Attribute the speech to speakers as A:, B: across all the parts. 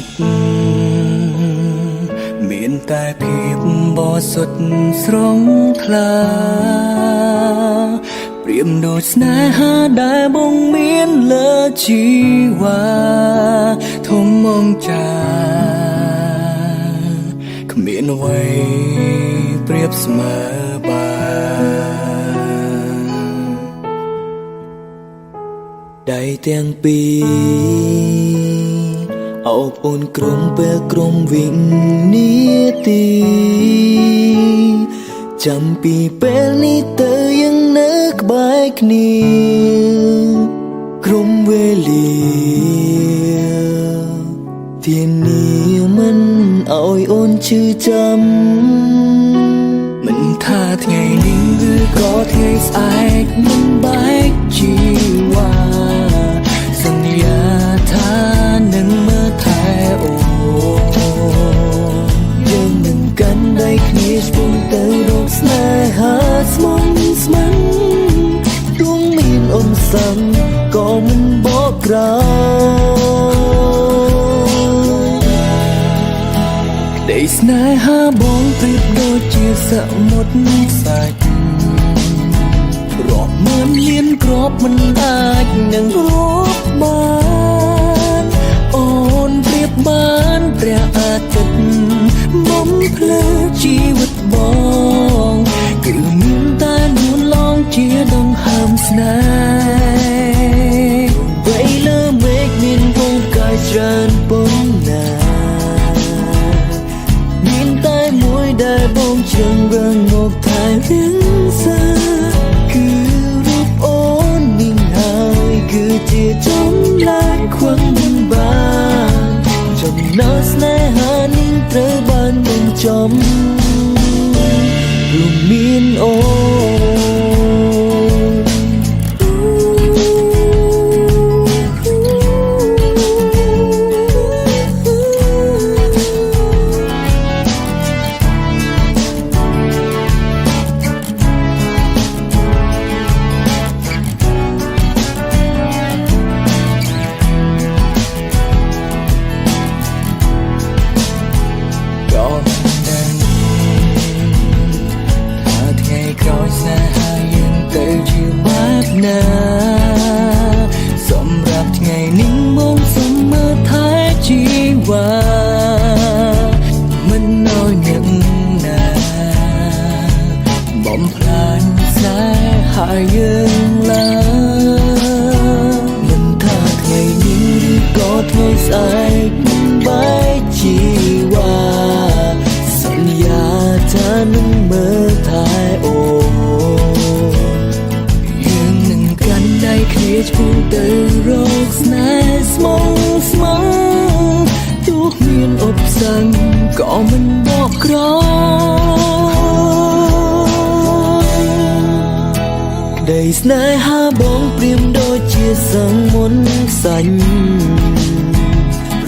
A: ดមានតែភាពបរិសុទ្ធស្រងថ្លាព្រាមដូចស្នេហាដែលបងមានលើជីវ៉ាធំមងចាគ្មានអ្វីប្រៀបស្មើបានដៃទាំងពីរអោបអូនក្រុមពេលក្រុមវិញនាទីចាំពីពេលនេះទៅยังនៅក្បែរគ្នាក្រុមវេលាធានាមិនឲ្យអូនឈឺចាំមិនថាថ្ងៃនេះឬក៏ថ្ងៃស្អែកមិនបែកជីវ៉ាសន្យាថានឹងមើលថែអូនយើងនឹងកាន់ដៃគ្នាឆ្ពោះទៅរកស្នេហាស្មងស្ម័គ្រទោះមានអូនសឹងក៏មិនបកក្រោយក្តីស្នេហាបងប្រៀបដូចជាសមុទ្រសាច់រាប់ម៉ឺនលានគ្រាប់មិនអាចនឹងរាប់បានអូនប្រៀបបានព្រះអាទិត្យបំភ្លឺជីវិតបងគឺមានតែនួនឡងជាដង្ហើមស្នេហ៍វ័យលើមេឃមានវងកាយច្រើនប៉ុណ្ណាមានតែមួយដែលបងជ្រើសរើសមកថែរៀងសាគឺរូបអូននេះហើយគឺជាចម្លែកខ្វឹងមិនបានចំណងស្នេហានេះត្រូវបានបញ្ចប់ព្រោះមានអូនសម្រាប់ថ្ងៃនេះមកសុំមើលថែជីវ៉ាមិនឲ្យអ្នកណាបំផ្លាញស្នេហាយើងឡើយមិនថាថ្ងៃនេះឬក៏ថ្ងៃស្អែកមិនបែកជីវ៉ាសន្យាថានឹងមើលថែអូនដៃគ្នាឆ្ពោះទៅរកស្នេហ៍ស្មងស្ម័គ្រទោះមានឧបសគ្គក៏មិនបកក្រោយដីស្នេហាបងព្រាមដូចជាសង្មុនខ្សាញ់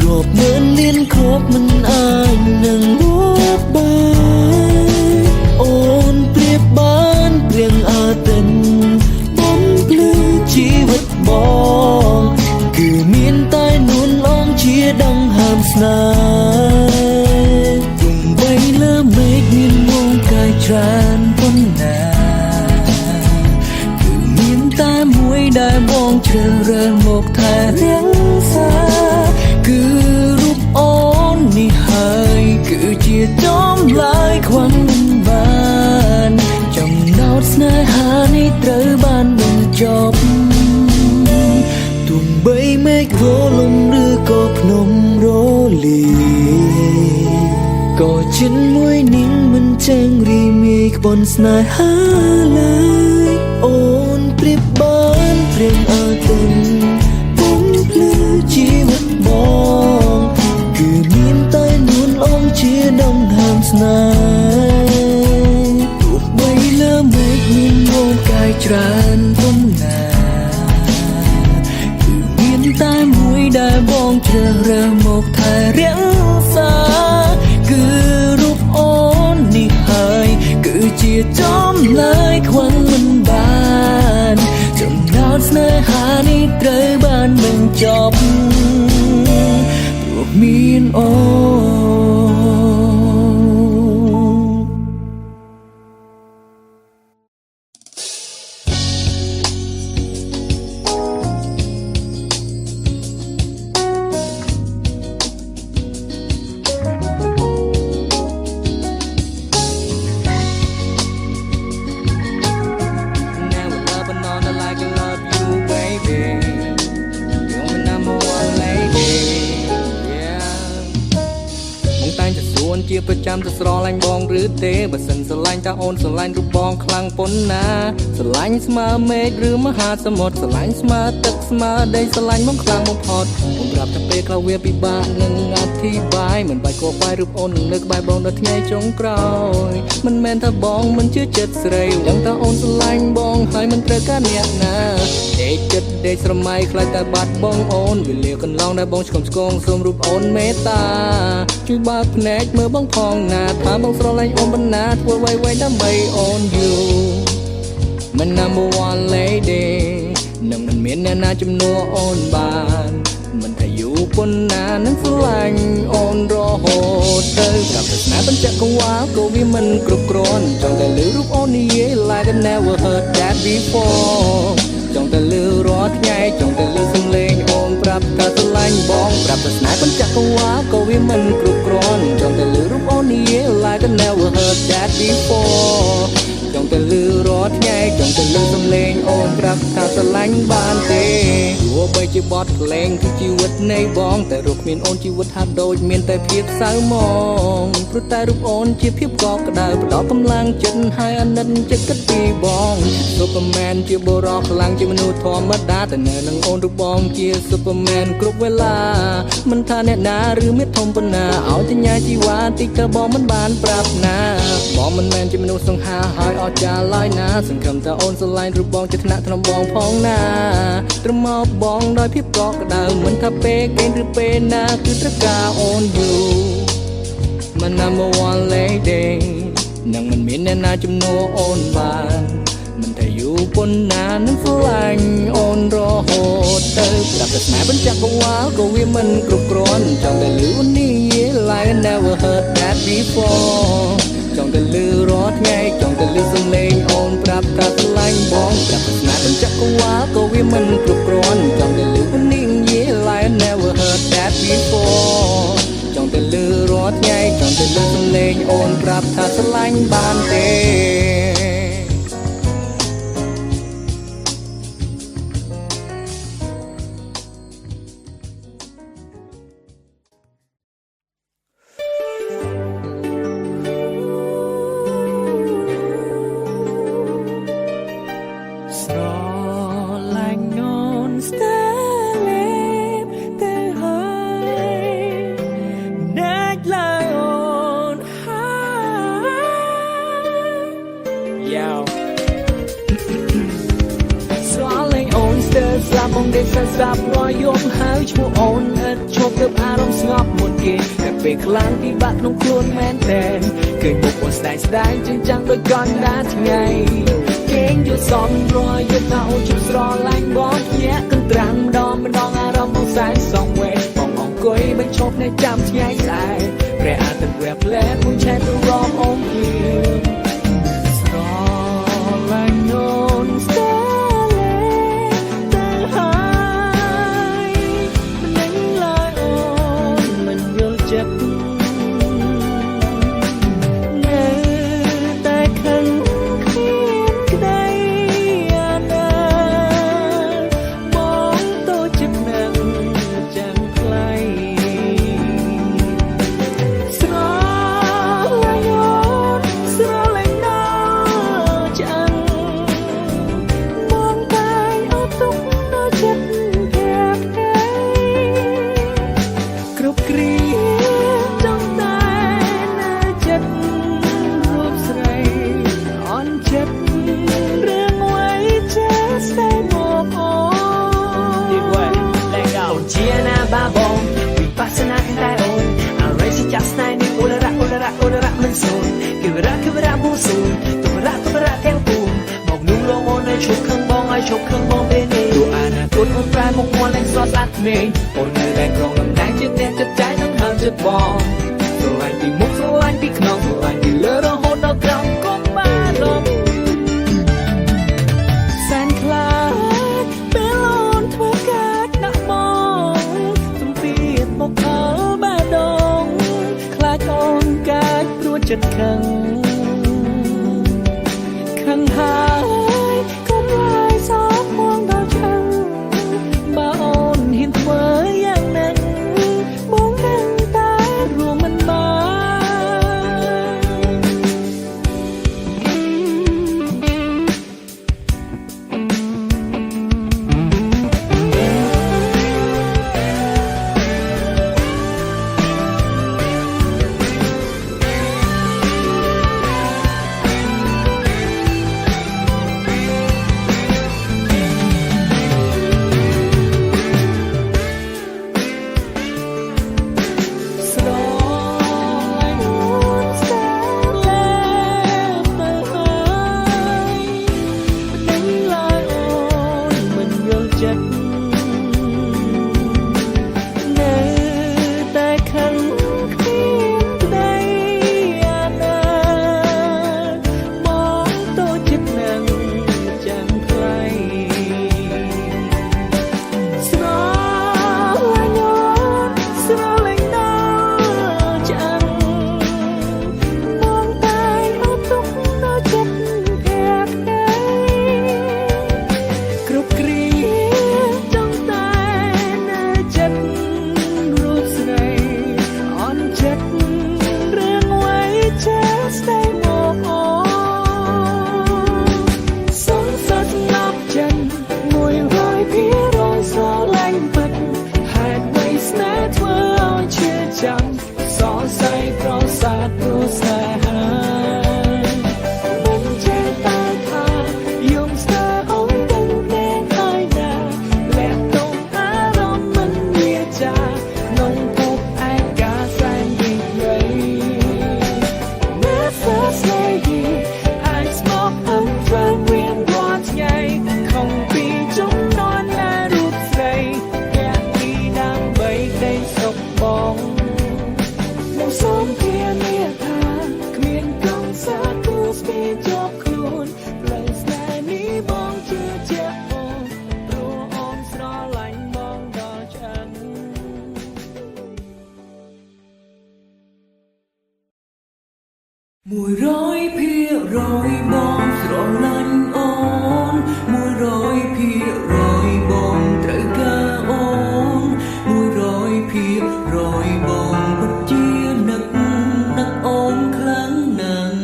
A: រាប់ម៉ឺនលានគ្រាប់មិនអាចនឹងរាប់បានអូនប្រៀបបានព្រៀងអាទិត្យជីវិតបងគឺមានតែនួនឡងជាដង្ហើមស្នេហ៍ទំបីលើមេឃមានវងកាយច្រើនប៉ុណ្ណាគឺមានតែមួយដែលបងជ្រើសរើសមកថែរៀងសាគឺរូបអូននេះហើយគឺជាចម្លើយខ្វឹងមិនបានចំណោទស្នេហានេះត្រូវបានបញ្ចប់ទោះបីមេឃរលំឬក៏ភ្នំរលាក៏ចិនមួយនេះមិនចឹងរីមីក្បន់ស្នេហាឡើយអូនប្រៀបបានព្រៀងអាទិត្យបំភ្លឺជីវិតបងគឺមានតែនួនអងជាដង្ហើមស្នេហ៍ទោះបីលើមេឃមានវងកាយច្រើនប៉ុណ្ណាគឺមានតែមួយដែលបងជ្រើសរើសមកថែរៀងសាគឺរូបអូននេះហើយគឺជាចម្លើយខ្វឹងមិនបានចំណោទស្នេហានេះត្រូវបានបញ្ចប់ព្រោះមាន អូជាប្រចាំទៅស្រឡាញ់បងឬទេបើសិនស្រឡាញ់តើអូនស្រឡាញ់រូបបងខ្លាំងប៉ុណ្ណាស្រឡាញ់ស្មើមេឃឬមហាសមុទ្រស្រឡាញ់ស្មើទឹកស្មើដីស្រឡាញ់បងខ្លាំងបំផុតខ្ញុំប្រាប់តែពេលខ្លះវាពិបាកនឹងអធិប្បាយមិនបាច់គួរបាយរូបអូននឹងនឹកបែបបងដល់ថ្ងៃចុងក្រោយមិនមែនថាបងមិនជឿចិត្តស្រីយ៉ាងតើអូនស្រឡាញ់បងហើយមិនត្រូវការអ្នកណាដេកចិត្តដេកស្រមៃខ្លាចតែបាត់បងអូនវាលាកន្លងដែលបងឆ្កុំឆ្កងសូមរូបអូនមេត្តាជួយបើកភ្នែកមើលបងផងណាថាបងស្រឡាញ់អូនបណ្ណាធ្វើអ្វីៗដើម្បីអូនយូរមិន number one lady នឹងមិនមានអ្នកណាជំនួសអូនបានមិនថាយូរប៉ុណ្ណានឹងស្រឡាញ់អូនរហូតទៅប្រាប់តែស្នេហ៍បញ្ចកវ៉ាក៏វាមិនគ្រប់គ្រាន់ចង់តែលឺរូបអូននិយាយ like I never heard that before ចង់តែលឺរាល់ថ្ងៃចង់តែលឺសំឡេងអូនប្រាប់ថាស្រឡាញ់បងប្រាប់តែស្នេហ៍បញ្ចកវ៉ាក៏វាមិនគ្រប់គ្រាន់ចង់តែលឺរូបអូននិយាយ like I never heard that before ចង់តែលឺរាល់ថ្ងៃចង់តែលឺសំឡេងអូនប្រាប់ថាស្រឡាញ់បានទេទោះបីជាបទភ្លេងគឺជីវិតនៃបងតែរូបគ្មានអូនជីវិតហាក់ដូចមានតែភាពសៅហ្មងព្រោះតែរូបអូនជាភាពកក់ក្ដៅផ្ដល់កម្លាំងចិត្តហើយអាណិតចិត្តគិតពីបង Superman ជាបុរសខ្លាំងជាមនុស្សធម្មតាតែនៅនឹងអូនរូបបងជា Superman គ្រប់វេលាមិនថាអ្នកណាឬមាតុធំប៉ុណ្ណាឲ្យតញ្ញាជីវ៉ាតិចទៅបងមិនបានប្រាប់ណាបងមិនមែនជាមនុស្សសង្ហាហើយអត់ចាឡើយណាសង្ឃឹមថាអូនស្រឡាញ់រូបបងជាថ្នាក់ថ្នមបងផងណាត្រឹមមកបងដោយភាពកក់ក្ដៅមិនថាពេលគេឬពេលណាគឺត្រូវការអូនយូរមិន number one lady នឹងមិនមានអ្នកណាជំនួសអូនបានមិនថាយូរប៉ុណ្ណានឹងស្រឡាញ់អូនរហូតទៅប្រាប់តែស្នេហ៍បញ្ចកវ៉ាក៏វាមិនគ្រប់គ្រាន់ចង់តែលឺនេះ like I never heard that before ចង់តែលឺរាល់ថ្ងៃចង់តែលឺសំឡេងអូនប្រាប់ថាស្រឡាញ់បងប្រាប់តែស្នេហ៍បញ្ចកវ៉ាក៏វាមិនគ្រប់គ្រាន់ចង់តែលឺនេះ like I never heard that before ចង់តែលឺរាល់ថ្ងៃចង់តែលឺសំឡេងអូនប្រាប់ថាស្រឡាញ់បានទេស្លាប់បងដេកស្លាប់រយយំហើយឈ្មោះអូនឥតឈប់ទៅអារម្មណ៍ស្ងប់មុនគេតែពេលខ្លាំងពិបាកក្នុងខ្លួនមែនតែនឃើញមុខអូនស្ដាយស្ដាយចឹងចាំងដូចកណ្ដាលថ្ងៃគេងយល់សំរយយល់ថាអូនជិះស្រឡាញ់បងញាក់កន្ត្រាំម្ដងអារម្មណ៍បងសែងសងវេបងអង្គុយបញ្ឈប់នៅចាំឆ្ងាយស្អាយព្រះអាទិត្យវែបលែមួយឆែកទៅរំអូនភ្លៀងស្រឡាញ់អូនស្ដាយឈប់ខឹងបងពេលនេះទោះអនាគតអូនប្រែមកមកលែងស្លាប់ស្លាប់នេះអូននៅតែក្រងលំដាំងជាអ្នកចិត្តใจនឹងហើមចិត្តប បងស្រឡាញ់ពីមុខស្រឡាញ់ពីខ្នងស្រឡាញ់ពីលើរហូតដល់ក្រោមកុំបារម្ភសែនខ្លាចពេលអូនធ្វើការដាក់បងសំពីតមកអើបែដងខ្លាចអូនកាចព្រួតចិត្តខឹងហើយកុំឡើយសោកមកដល់ឆ្អឹងបើអូនហ៊ានធ្វើយ៉ាងนั้นបងនឹងតែរួមមិនបាន100%បងស្រឡាញ់អូន100%បងត្រូវការអូន100%បងពិតជានឹកអូនខ្លាំងណាស់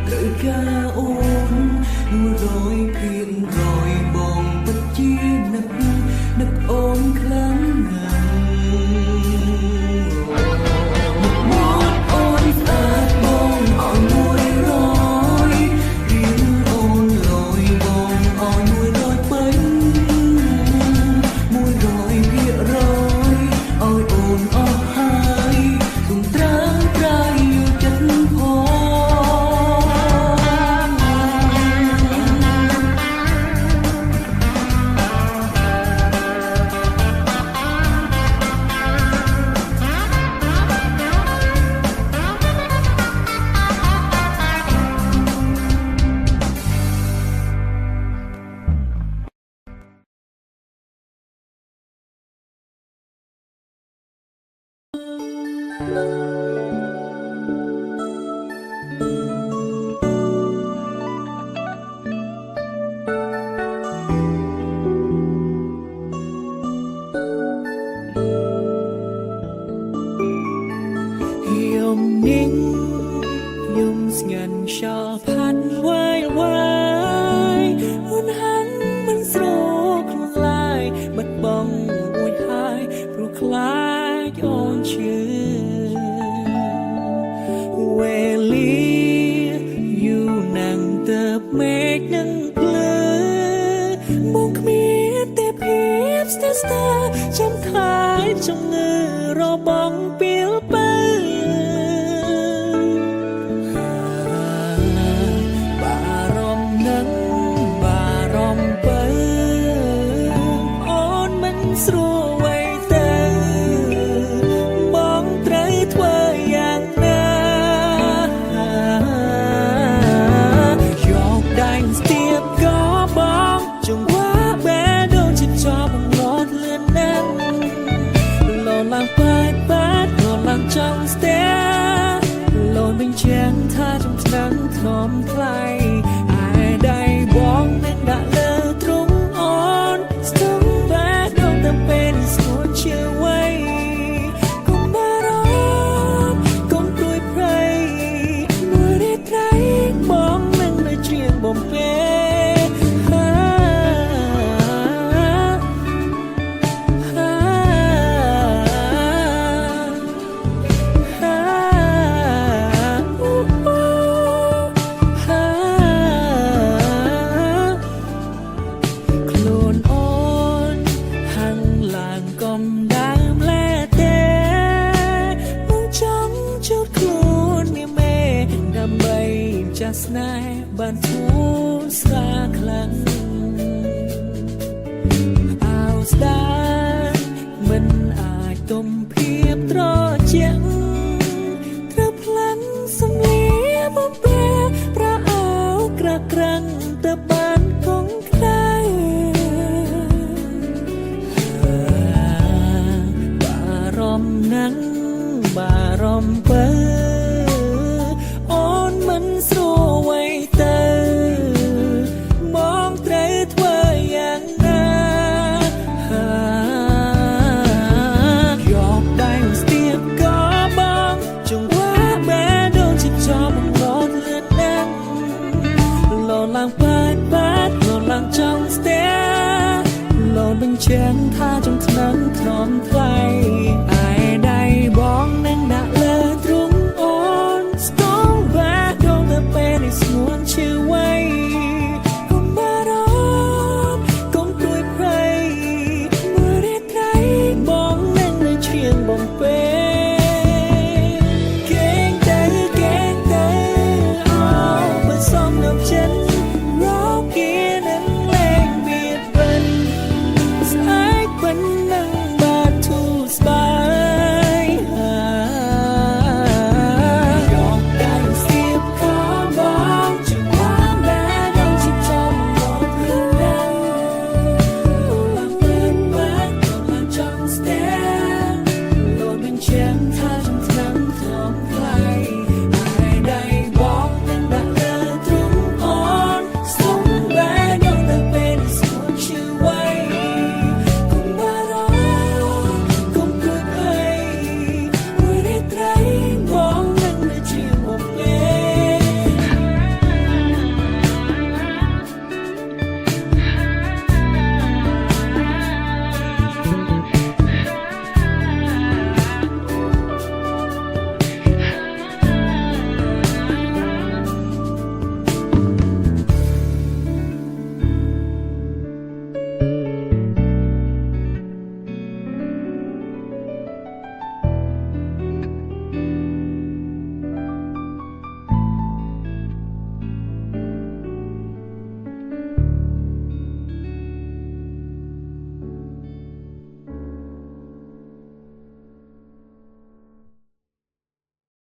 A: ត្រូវការអូន100ភាគ100បងពិតជានឹកអូនខ្លាំងណាស់មកអូនស្អាតបងឲ្យ100រៀងអូនលយបងឲ្យ100ពេញ100%ឲ្យអូនអស់ហើយទុំត្រាំត្រៃយកចិត្តផងนิ่งยุ่งสงันชอพันไว้หุ่นหันมันสโลคลายบัดบองอวยหายปลุกคลายย้อนชื่อเวลีอยู่นั่งเติบเมฆนั่งเปลือบงเมียแต่เพียบสตาร์จำท้ายจงเงือรอบองเปียวไปถ้าจำฉันทอมใครอายได้บอกนั่งด่าเลอตรงอ่อนสตงแบดดงแต่เป็นส่วนเชื่อไว้คงบารอนคงกลุยไพรเมื่อได้ไตรมองนั่งในเชียงบ่มเป้สนายบ้านทูสาคลังเอาสตามันอาจต้มเพียบตรอเจียงกระพลังสมเลียบเปรประเอากระกรังตะบานของใครบารอมนั่งบารอมเปิสโลไว้เตมองไตรทว่าอย่างน่ายอกได้สเตียบก็บ้องจงว่าแม่โดนจิตจอมันร้อนเลือดนั่งหล่อลังปาดหล่อลังจังสเตียหล่อบังเชียงท่าจงท